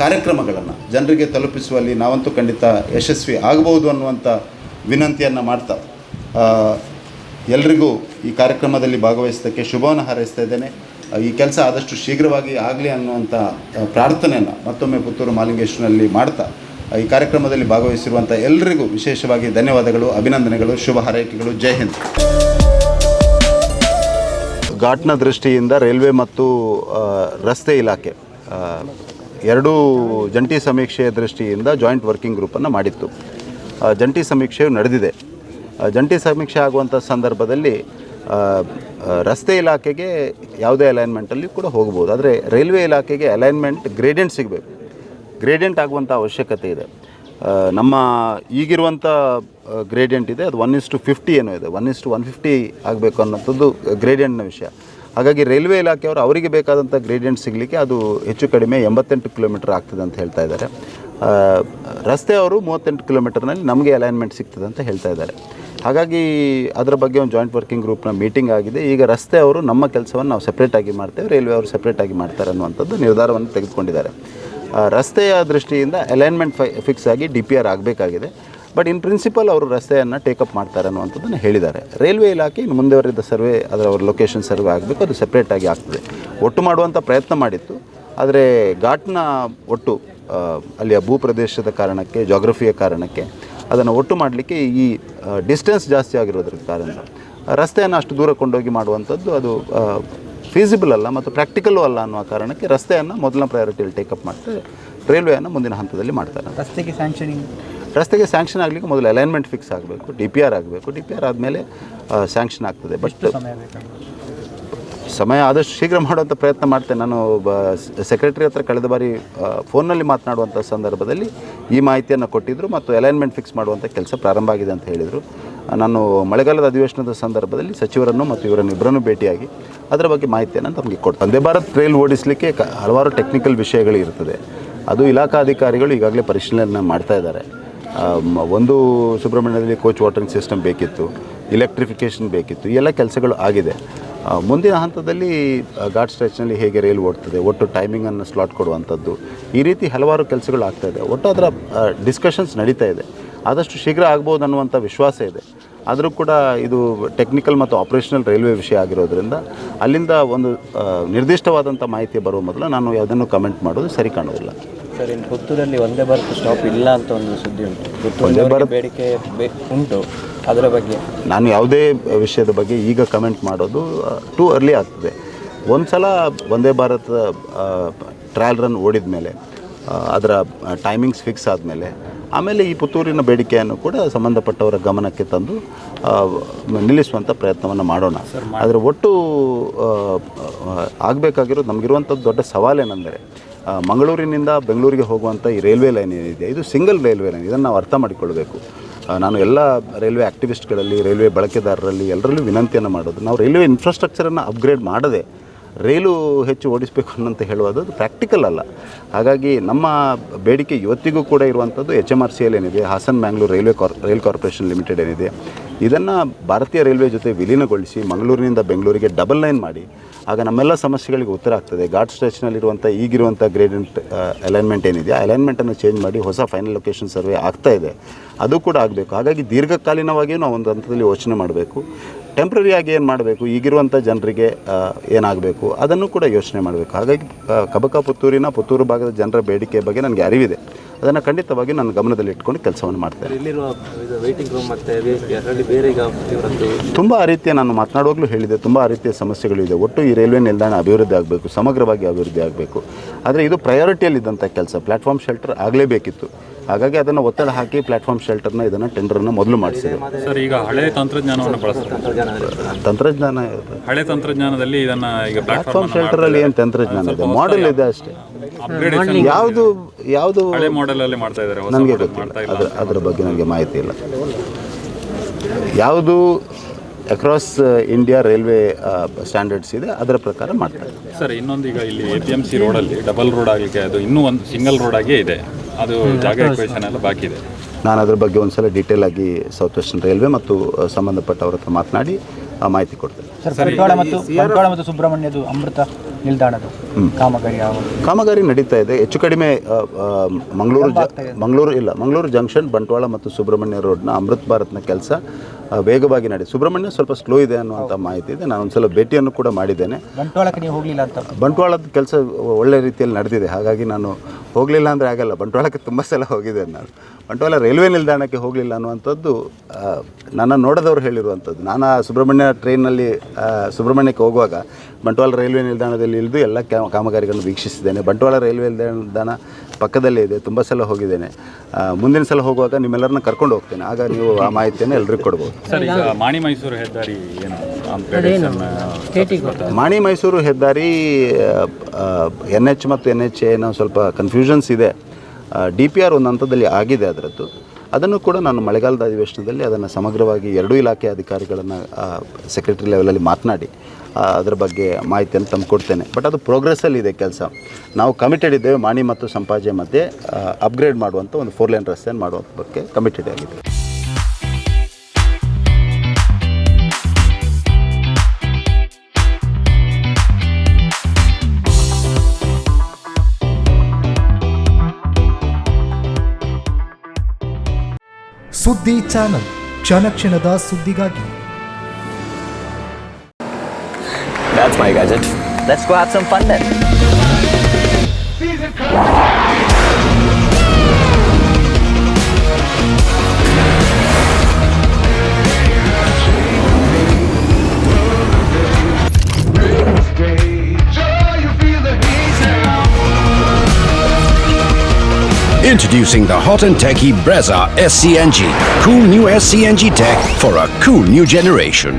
ಕಾರ್ಯಕ್ರಮಗಳನ್ನು ಜನರಿಗೆ ತಲುಪಿಸುವಲ್ಲಿ ನಾವಂತೂ ಖಂಡಿತ ಯಶಸ್ವಿ ಆಗಬಹುದು ಅನ್ನುವಂಥ ವಿನಂತಿಯನ್ನು ಮಾಡ್ತಾ ಎಲ್ರಿಗೂ ಈ ಕಾರ್ಯಕ್ರಮದಲ್ಲಿ ಭಾಗವಹಿಸೋದಕ್ಕೆ ಶುಭವನ್ನು ಹಾರೈಸ್ತಾ ಇದ್ದೇನೆ. ಈ ಕೆಲಸ ಆದಷ್ಟು ಶೀಘ್ರವಾಗಿ ಆಗಲಿ ಅನ್ನುವಂಥ ಪ್ರಾರ್ಥನೆಯನ್ನು ಮತ್ತೊಮ್ಮೆ ಪುತ್ತೂರು ಮಾಲಿಂಗೇಶ್ವರನಲ್ಲಿ ಮಾಡ್ತಾ ಈ ಕಾರ್ಯಕ್ರಮದಲ್ಲಿ ಭಾಗವಹಿಸಿರುವಂಥ ಎಲ್ಲರಿಗೂ ವಿಶೇಷವಾಗಿ ಧನ್ಯವಾದಗಳು, ಅಭಿನಂದನೆಗಳು, ಶುಭ ಹಾರೈಕೆಗಳು. ಜೈ ಹಿಂದ್. ಘಾಟ್ನ ದೃಷ್ಟಿಯಿಂದ ರೈಲ್ವೆ ಮತ್ತು ರಸ್ತೆ ಇಲಾಖೆ ಎರಡೂ ಜಂಟಿ ಸಮೀಕ್ಷೆಯ ದೃಷ್ಟಿಯಿಂದ ಜಾಯಿಂಟ್ ವರ್ಕಿಂಗ್ ಗ್ರೂಪನ್ನು ಮಾಡಿತ್ತು. ಜಂಟಿ ಸಮೀಕ್ಷೆಯು ನಡೆದಿದೆ. ಜಂಟಿ ಸಮೀಕ್ಷೆ ಆಗುವಂಥ ಸಂದರ್ಭದಲ್ಲಿ ರಸ್ತೆ ಇಲಾಖೆಗೆ ಯಾವುದೇ ಅಲೈನ್ಮೆಂಟಲ್ಲಿ ಕೂಡ ಹೋಗ್ಬೋದು. ಆದರೆ ರೈಲ್ವೆ ಇಲಾಖೆಗೆ ಅಲೈನ್ಮೆಂಟ್ ಗ್ರೇಡಿಯಂಟ್ ಸಿಗಬೇಕು, ಗ್ರೇಡಿಯಂಟ್ ಆಗುವಂಥ ಅವಶ್ಯಕತೆ ಇದೆ. ನಮ್ಮ ಈಗಿರುವಂಥ ಗ್ರೇಡಿಯಂಟ್ ಇದೆ, ಅದು 1:50 ಏನೋ ಇದೆ, 1:150 ಆಗಬೇಕು ಅನ್ನೋಂಥದ್ದು ಗ್ರೇಡಿಯಂಟ್ನ ವಿಷಯ. ಹಾಗಾಗಿ ರೈಲ್ವೆ ಇಲಾಖೆಯವರು ಅವರಿಗೆ ಬೇಕಾದಂಥ ಗ್ರೇಡಿಯಂಟ್ ಸಿಗಲಿಕ್ಕೆ ಅದು ಹೆಚ್ಚು ಕಡಿಮೆ 88 ಕಿಲೋಮೀಟರ್ ಆಗ್ತದೆ ಅಂತ ಹೇಳ್ತಾ ಇದ್ದಾರೆ. ರಸ್ತೆಯವರು 38 ಕಿಲೋಮೀಟರ್ನಲ್ಲಿ ನಮಗೆ ಅಲೈನ್ಮೆಂಟ್ ಸಿಗ್ತದೆ ಅಂತ ಹೇಳ್ತಾ ಇದ್ದಾರೆ. ಹಾಗಾಗಿ ಅದರ ಬಗ್ಗೆ ಒಂದು ಜಾಯಿಂಟ್ ವರ್ಕಿಂಗ್ ಗ್ರೂಪ್ನ ಮೀಟಿಂಗ್ ಆಗಿದೆ. ಈಗ ರಸ್ತೆ ಅವರು ನಮ್ಮ ಕೆಲಸವನ್ನು ನಾವು ಸಪ್ರೇಟಾಗಿ ಮಾಡ್ತೇವೆ, ರೈಲ್ವೆ ಅವರು ಸಪ್ರೇಟಾಗಿ ಮಾಡ್ತಾರೆ ಅನ್ನುವಂಥದ್ದು ನಿರ್ಧಾರವನ್ನು ತೆಗೆದುಕೊಂಡಿದ್ದಾರೆ. ರಸ್ತೆಯ ದೃಷ್ಟಿಯಿಂದ ಅಲೈನ್ಮೆಂಟ್ ಫಿಕ್ಸ್ ಆಗಿ DPR ಆಗಬೇಕಾಗಿದೆ. ಬಟ್ ಇನ್ ಪ್ರಿನ್ಸಿಪಲ್ ಅವರು ರಸ್ತೆಯನ್ನು ಟೇಕಪ್ ಮಾಡ್ತಾರೆ ಅನ್ನುವಂಥದ್ದನ್ನು ಹೇಳಿದ್ದಾರೆ. ರೈಲ್ವೆ ಇಲಾಖೆ ಇನ್ನು ಮುಂದುವರಿದ ಸರ್ವೆ, ಅದರ ಅವ್ರ ಲೊಕೇಶನ್ ಸರ್ವೆ ಆಗಬೇಕು, ಅದು ಸಪ್ರೇಟಾಗಿ ಆಗ್ತದೆ. ಒಟ್ಟು ಮಾಡುವಂಥ ಪ್ರಯತ್ನ ಮಾಡಿತ್ತು. ಆದರೆ ಘಾಟ್ನ ಒಟ್ಟು ಅಲ್ಲಿಯ ಭೂ ಪ್ರದೇಶದ ಕಾರಣಕ್ಕೆ, ಜಾಗ್ರಫಿಯ ಕಾರಣಕ್ಕೆ ಅದನ್ನು ಒಟ್ಟು ಮಾಡಲಿಕ್ಕೆ ಈ ಡಿಸ್ಟೆನ್ಸ್ ಜಾಸ್ತಿ ಆಗಿರೋದ್ರ ಕಾರಣ ರಸ್ತೆಯನ್ನು ಅಷ್ಟು ದೂರ ಕೊಂಡೋಗಿ ಮಾಡುವಂಥದ್ದು ಅದು ಫೀಸಿಬಲ್ ಅಲ್ಲ ಮತ್ತು ಪ್ರಾಕ್ಟಿಕಲ್ಲು ಅಲ್ಲ ಅನ್ನುವ ಕಾರಣಕ್ಕೆ ರಸ್ತೆಯನ್ನು ಮೊದಲನೇ ಪ್ರಯಾರಿಟಿಯಲ್ಲಿ ಟೇಕಪ್ ಮಾಡ್ತಾರೆ, ರೈಲ್ವೆಯನ್ನು ಮುಂದಿನ ಹಂತದಲ್ಲಿ ಮಾಡ್ತಾರೆ. ರಸ್ತೆಗೆ ಸ್ಯಾಂಕ್ಷನ್ ಆಗಲಿಕ್ಕೆ ಮೊದಲು ಅಲೈನ್ಮೆಂಟ್ ಫಿಕ್ಸ್ ಆಗಬೇಕು, DPR ಆಗಬೇಕು, DPR ಆದಮೇಲೆ ಸ್ಯಾಂಕ್ಷನ್ ಆಗ್ತದೆ. ಬಟ್ ಸಮಯ ಆದಷ್ಟು ಶೀಘ್ರ ಮಾಡುವಂಥ ಪ್ರಯತ್ನ ಮಾಡ್ತೇನೆ. ನಾನು ಸೆಕ್ರೆಟರಿ ಹತ್ರ ಕಳೆದ ಬಾರಿ ಫೋನ್ನಲ್ಲಿ ಮಾತನಾಡುವಂಥ ಸಂದರ್ಭದಲ್ಲಿ ಈ ಮಾಹಿತಿಯನ್ನು ಕೊಟ್ಟಿದ್ದರು ಮತ್ತು ಅಲೈನ್ಮೆಂಟ್ ಫಿಕ್ಸ್ ಮಾಡುವಂಥ ಕೆಲಸ ಪ್ರಾರಂಭ ಆಗಿದೆ ಅಂತ ಹೇಳಿದರು. ನಾನು ಮಳೆಗಾಲದ ಅಧಿವೇಶನದ ಸಂದರ್ಭದಲ್ಲಿ ಸಚಿವರನ್ನು ಮತ್ತು ಇವರನ್ನಿಬ್ಬರನ್ನು ಭೇಟಿಯಾಗಿ ಅದರ ಬಗ್ಗೆ ಮಾಹಿತಿಯನ್ನು ತಮಗೆ ಕೊಡ್ತೀನಿ. ವಂದೇ ಭಾರತ್ ರೈಲ್ ಓಡಿಸಲಿಕ್ಕೆ ಹಲವಾರು ಟೆಕ್ನಿಕಲ್ ವಿಷಯಗಳು ಇರ್ತದೆ. ಅದು ಇಲಾಖಾ ಅಧಿಕಾರಿಗಳು ಈಗಾಗಲೇ ಪರಿಶೀಲನೆ ಮಾಡ್ತಾ ಇದ್ದಾರೆ. ಒಂದು ಸುಬ್ರಹ್ಮಣ್ಯದಲ್ಲಿ ಕೋಚ್ ವಾಟರಿಂಗ್ ಸಿಸ್ಟಮ್ ಬೇಕಿತ್ತು, ಇಲೆಕ್ಟ್ರಿಫಿಕೇಷನ್ ಬೇಕಿತ್ತು, ಈ ಎಲ್ಲ ಕೆಲಸಗಳು ಆಗಿದೆ. ಮುಂದಿನ ಹಂತದಲ್ಲಿ ಘಾಟ್ ಸ್ಟ್ರೆಚ್ನಲ್ಲಿ ಹೇಗೆ ರೈಲು ಓಡ್ತದೆ, ಒಟ್ಟು ಟೈಮಿಂಗನ್ನು ಸ್ಲಾಟ್ ಕೊಡುವಂಥದ್ದು, ಈ ರೀತಿ ಹಲವಾರು ಕೆಲಸಗಳು ಆಗ್ತಾಯಿದೆ. ಒಟ್ಟು ಅದರ ಡಿಸ್ಕಷನ್ಸ್ ನಡೀತಾ ಇದೆ. ಆದಷ್ಟು ಶೀಘ್ರ ಆಗ್ಬೋದು ಅನ್ನುವಂಥ ವಿಶ್ವಾಸ ಇದೆ. ಆದರೂ ಕೂಡ ಇದು ಟೆಕ್ನಿಕಲ್ ಮತ್ತು ಆಪರೇಷನಲ್ ರೈಲ್ವೆ ವಿಷಯ ಆಗಿರೋದ್ರಿಂದ ಅಲ್ಲಿಂದ ಒಂದು ನಿರ್ದಿಷ್ಟವಾದಂಥ ಮಾಹಿತಿ ಬರುವ ಮೊದಲು ನಾನು ಯಾವುದನ್ನು ಕಮೆಂಟ್ ಮಾಡೋದು ಸರಿ ಕಾಣೋದಿಲ್ಲ. ಸರ್, ಇನ್ನು ಪುತ್ತೂರಲ್ಲಿ ವಂದೇ ಭಾರತ್ ಸ್ಟಾಪ್ ಇಲ್ಲ ಅಂತ ಒಂದು ಸುದ್ದಿ ಉಂಟು. ಪುತ್ತೂರಲ್ಲಿ ಬೇಡಿಕೆ ಉಂಟು, ಅದರ ಬಗ್ಗೆ ನಾನು ಯಾವುದೇ ವಿಷಯದ ಬಗ್ಗೆ ಈಗ ಕಮೆಂಟ್ ಮಾಡೋದು ಟೂ ಅರ್ಲಿ ಆಗ್ತದೆ. ಒಂದು ಸಲ ವಂದೇ ಭಾರತ್ ಟ್ರಯಲ್ ರನ್ ಓಡಿದ ಮೇಲೆ ಅದರ ಟೈಮಿಂಗ್ಸ್ ಫಿಕ್ಸ್ ಆದಮೇಲೆ ಆಮೇಲೆ ಈ ಪುತ್ತೂರಿನ ಬೇಡಿಕೆಯನ್ನು ಕೂಡ ಸಂಬಂಧಪಟ್ಟವರ ಗಮನಕ್ಕೆ ತಂದು ನಿಲ್ಲಿಸುವಂಥ ಪ್ರಯತ್ನವನ್ನು ಮಾಡೋಣ. ಆದರೆ ಒಟ್ಟು ಆಗಬೇಕಾಗಿರೋದು ನಮಗಿರುವಂಥದ್ದು ದೊಡ್ಡ ಸವಾಲೇನೆಂದರೆ ಮಂಗಳೂರಿನಿಂದ ಬೆಂಗಳೂರಿಗೆ ಹೋಗುವಂಥ ಈ ರೈಲ್ವೆ ಲೈನ್ ಏನಿದೆ, ಇದು ಸಿಂಗಲ್ ರೈಲ್ವೆ ಲೈನ್. ಇದನ್ನು ನಾವು ಅರ್ಥ ಮಾಡಿಕೊಳ್ಬೇಕು. ನಾನು ಎಲ್ಲ ರೈಲ್ವೆ ಆ್ಯಕ್ಟಿವಿಸ್ಟ್ಗಳಲ್ಲಿ, ರೈಲ್ವೆ ಬಳಕೆದಾರರಲ್ಲಿ ಎಲ್ಲರಲ್ಲೂ ವಿನಂತಿಯನ್ನು ಮಾಡೋದು, ನಾವು ರೈಲ್ವೆ ಇನ್ಫ್ರಾಸ್ಟ್ರಕ್ಚರನ್ನು ಅಪ್ಗ್ರೇಡ್ ಮಾಡದೆ ರೈಲು ಹೆಚ್ಚು ಓಡಿಸಬೇಕು ಅನ್ನಂತ ಹೇಳುವುದು ಅದು ಪ್ರಾಕ್ಟಿಕಲ್ ಅಲ್ಲ. ಹಾಗಾಗಿ ನಮ್ಮ ಬೇಡಿಕೆ ಇವತ್ತಿಗೂ ಕೂಡ ಇರುವಂಥದ್ದು HMRCL ಏನಿದೆ, Hassan Mangaluru rail corporation limited ಏನಿದೆ, ಇದನ್ನು ಭಾರತೀಯ ರೈಲ್ವೆ ಜೊತೆ ವಿಲೀನಗೊಳಿಸಿ ಮಂಗಳೂರಿನಿಂದ ಬೆಂಗಳೂರಿಗೆ ಡಬಲ್ ಲೈನ್ ಮಾಡಿ, ಆಗ ನಮ್ಮೆಲ್ಲ ಸಮಸ್ಯೆಗಳಿಗೆ ಉತ್ತರ ಆಗ್ತದೆ. ಘಾಟ್ ಸ್ಟ್ರೆಚ್ನಲ್ಲಿರುವಂಥ ಈಗಿರುವಂಥ ಗ್ರೇಡಿಯಂಟ್ ಅಲೈನ್ಮೆಂಟ್ ಏನಿದೆ, ಆ ಅಲೈನ್ಮೆಂಟನ್ನು ಚೇಂಜ್ ಮಾಡಿ ಹೊಸ ಫೈನಲ್ ಲೊಕೇಶನ್ ಸರ್ವೆ ಆಗ್ತಾಯಿದೆ, ಅದು ಕೂಡ ಆಗಬೇಕು. ಹಾಗಾಗಿ ದೀರ್ಘಕಾಲೀನವಾಗಿಯೂ ನಾವು ಒಂದು ಹಂತದಲ್ಲಿ ಯೋಚನೆ ಮಾಡಬೇಕು. ಟೆಂಪ್ರರಿಯಾಗಿ ಏನು ಮಾಡಬೇಕು, ಈಗಿರುವಂಥ ಜನರಿಗೆ ಏನಾಗಬೇಕು ಅದನ್ನು ಕೂಡ ಯೋಚನೆ ಮಾಡಬೇಕು. ಹಾಗಾಗಿ ಕಬಕ ಪುತ್ತೂರು ಭಾಗದ ಜನರ ಬೇಡಿಕೆ ಬಗ್ಗೆ ನನಗೆ ಅರಿವಿದೆ. ಅದನ್ನು ಖಂಡಿತವಾಗಿ ನಾನು ಗಮನದಲ್ಲಿ ಇಟ್ಕೊಂಡು ಕೆಲಸವನ್ನು ಮಾಡ್ತೇನೆ. ಇಲ್ಲಿರುವ ವೇಟಿಂಗ್ ರೂಮ್ ಮತ್ತು ಬೇರೆ ತುಂಬ ಆ ರೀತಿಯ ನಾನು ಮಾತನಾಡುವಾಗಲೂ ಹೇಳಿದೆ, ತುಂಬ ಆ ರೀತಿಯ ಸಮಸ್ಯೆಗಳಿದೆ. ಒಟ್ಟು ಈ ರೈಲ್ವೆ ನಿಲ್ದಾಣ ಅಭಿವೃದ್ಧಿ ಆಗಬೇಕು, ಸಮಗ್ರವಾಗಿ ಅಭಿವೃದ್ಧಿ ಆಗಬೇಕು. ಆದರೆ ಇದು ಪ್ರಯಾರಿಟಿಯಲ್ಲಿದ್ದಂಥ ಕೆಲಸ. ಪ್ಲ್ಯಾಟ್ಫಾರ್ಮ್ ಶೆಲ್ಟರ್ ಆಗಲೇಬೇಕಿತ್ತು. ಹಾಗಾಗಿ ಅದನ್ನು ಒತ್ತಡ ಹಾಕಿ ಪ್ಲ್ಯಾಟ್ಫಾರ್ಮ್ ಶೆಲ್ಟರ್ನ ಇದನ್ನು ಟೆಂಡರನ್ನು ಮೊದಲು ಮಾಡಿಸಿದೆ. ಸರ್, ಈಗ ಹಳೆ ತಂತ್ರಜ್ಞಾನವನ್ನು ಬಳಸ್ತಾರೆ. ಹಳೆ ತಂತ್ರಜ್ಞಾನದಲ್ಲಿ ಇದನ್ನು ಈಗ ಪ್ಲ್ಯಾಟ್ಫಾರ್ಮ್ ಶೆಲ್ಟರಲ್ಲಿ ಏನು ತಂತ್ರಜ್ಞಾನ ಇದೆ, ಮಾಡೆಲ್ ಇದೆ ಅಷ್ಟೇ. ಯಾವುದು ಹಳೆ ಮಾಡೆಲಲ್ಲಿ ಮಾಡ್ತಾ ಇದ್ದಾರೆ, ನನಗೆ ಗೊತ್ತಿಲ್ಲ, ಅದರ ಬಗ್ಗೆ ನನಗೆ ಮಾಹಿತಿ ಇಲ್ಲ. ಯಾವುದು ಅಕ್ರಾಸ್ ಇಂಡಿಯಾ ರೈಲ್ವೆ ಸ್ಟ್ಯಾಂಡರ್ಡ್ಸ್ ಇದೆ ಅದರ ಪ್ರಕಾರ ಮಾಡ್ತಾರೆ. ಸರ್, ಇನ್ನೊಂದು ಈಗ ಇಲ್ಲಿ APMC ರೋಡಲ್ಲಿ ಡಬಲ್ ರೋಡ್ ಆಗಲಿಕ್ಕೆ ಅದು ಇನ್ನೂ ಒಂದು ಸಿಂಗಲ್ ರೋಡ್ ಆಗೇ ಇದೆ, ಅದು ಜಾಗ ಎಕ್ವೇಷನ್ ಎಲ್ಲ ಬಾಕಿ ಇದೆ. ನಾನು ಅದರ ಬಗ್ಗೆ ಒಂದು ಸಲ ಡೀಟೇಲ್ ಆಗಿ ಸೌತ್ ವೆಸ್ಟರ್ನ್ ರೈಲ್ವೆ ಮತ್ತು ಸಂಬಂಧಪಟ್ಟವ್ರ ಹತ್ರ ಮಾತನಾಡಿ ಮಾಹಿತಿ ಕೊಡ್ತೇನೆ. ಬಂಟ್ವಾಳ ಮತ್ತು ಸುಬ್ರಹ್ಮಣ್ಯದು ಅಮೃತ ನಿಲ್ದಾಣದ ಕಾಮಗಾರಿ ನಡೀತಾ ಇದೆ. ಹೆಚ್ಚು ಕಡಿಮೆ ಮಂಗಳೂರು ಜಂಕ್ಷನ್, ಬಂಟ್ವಾಳ ಮತ್ತು ಸುಬ್ರಹ್ಮಣ್ಯ ರೋಡ್ನ ಅಮೃತ್ ಭಾರತ್ನ ಕೆಲಸ ವೇಗವಾಗಿ ಸುಬ್ರಹ್ಮಣ್ಯ ಸ್ವಲ್ಪ ಸ್ಲೋ ಇದೆ ಅನ್ನುವಂಥ ಮಾಹಿತಿ ಇದೆ. ನಾನು ಒಂದು ಸಲ ಭೇಟಿಯನ್ನು ಕೂಡ ಮಾಡಿದ್ದೇನೆ. ಬಂಟ್ವಾಳಕ್ಕೆ ನೀವು ಹೋಗಲಿಲ್ಲ ಅಂತ? ಬಂಟ್ವಾಳದ ಕೆಲಸ ಒಳ್ಳೆ ರೀತಿಯಲ್ಲಿ ನಡೆದಿದೆ. ಹಾಗಾಗಿ ನಾನು ಹೋಗಲಿಲ್ಲ ಅಂದರೆ ಆಗಲ್ಲ. ಬಂಟ್ವಾಳಕ್ಕೆ ತುಂಬ ಸಲ ಹೋಗಿದ್ದೇನೆ ನಾನು. ಬಂಟ್ವಾಳ ರೈಲ್ವೆ ನಿಲ್ದಾಣಕ್ಕೆ ಹೋಗಲಿಲ್ಲ ಅನ್ನುವಂಥದ್ದು ನನ್ನ ನೋಡಿದವರು ಹೇಳಿರುವಂಥದ್ದು. ನಾನು ಆ ಸುಬ್ರಹ್ಮಣ್ಯ ಟ್ರೈನಲ್ಲಿ ಸುಬ್ರಹ್ಮಣ್ಯಕ್ಕೆ ಹೋಗುವಾಗ ಬಂಟ್ವಾಳ ರೈಲ್ವೆ ನಿಲ್ದಾಣದಲ್ಲಿ ಇಳಿದು ಎಲ್ಲ ಕಾಮಗಾರಿಗಳನ್ನು ವೀಕ್ಷಿಸಿದ್ದೇನೆ. ಬಂಟ್ವಾಳ ರೈಲ್ವೆ ನಿಲ್ದಾಣ ಪಕ್ಕದಲ್ಲೇ ಇದೆ, ತುಂಬ ಸಲ ಹೋಗಿದ್ದೇನೆ. ಮುಂದಿನ ಸಲ ಹೋಗುವಾಗ ನಿಮ್ಮೆಲ್ಲರನ್ನ ಕರ್ಕೊಂಡು ಹೋಗ್ತೇನೆ, ಆಗ ನೀವು ಆ ಮಾಹಿತಿಯನ್ನು ಎಲ್ರಿಗೂ ಕೊಡ್ಬೋದು. ಸರ್, ಈಗ ಮಾಣಿ ಮೈಸೂರು ಹೆದ್ದಾರಿ ಮಾಣಿ ಮೈಸೂರು ಹೆದ್ದಾರಿ NH ಮತ್ತು NH ಏನೋ ಸ್ವಲ್ಪ ಕನ್ಫ್ಯೂಷನ್ಸ್ ಇದೆ. DPR ಒಂದು ಹಂತದಲ್ಲಿ ಆಗಿದೆ ಅದರದ್ದು. ಅದನ್ನು ಕೂಡ ನಾನು ಮಳೆಗಾಲದ ಅಧಿವೇಶನದಲ್ಲಿ ಅದನ್ನು ಸಮಗ್ರವಾಗಿ ಎರಡೂ ಇಲಾಖೆ ಅಧಿಕಾರಿಗಳನ್ನು ಸೆಕ್ರೆಟರಿ ಲೆವೆಲಲ್ಲಿ ಮಾತನಾಡಿ ಅದರ ಬಗ್ಗೆ ಮಾಹಿತಿಯನ್ನು ತಂದು ಕೊಡ್ತೇನೆ. ಬಟ್ ಅದು ಪ್ರೋಗ್ರೆಸ್ಸಲ್ಲಿ ಇದೆ ಕೆಲಸ. ನಾವು ಕಮಿಟೆಡ್ ಇದ್ದೇವೆ ಮಾಣಿ ಮತ್ತು ಸಂಪಾಜೆ ಮಧ್ಯೆ ಅಪ್ಗ್ರೇಡ್ ಮಾಡುವಂಥ ಒಂದು 4 ಲೇನ್ ರಸ್ತೆಯನ್ನು ಮಾಡುವಂಥ ಬಗ್ಗೆ ಕಮಿಟೆಡ್ ಆಗಿದೆ. ಸುದ್ದಿ ಚಾನಲ್, ಕ್ಷಣ ಕ್ಷಣದ ಸುದ್ದಿಗಾಗಿ. That's my gadget. Let's go have some fun then. Introducing the hot and techy Brezza SCNG. Cool new SCNG tech for a cool new generation.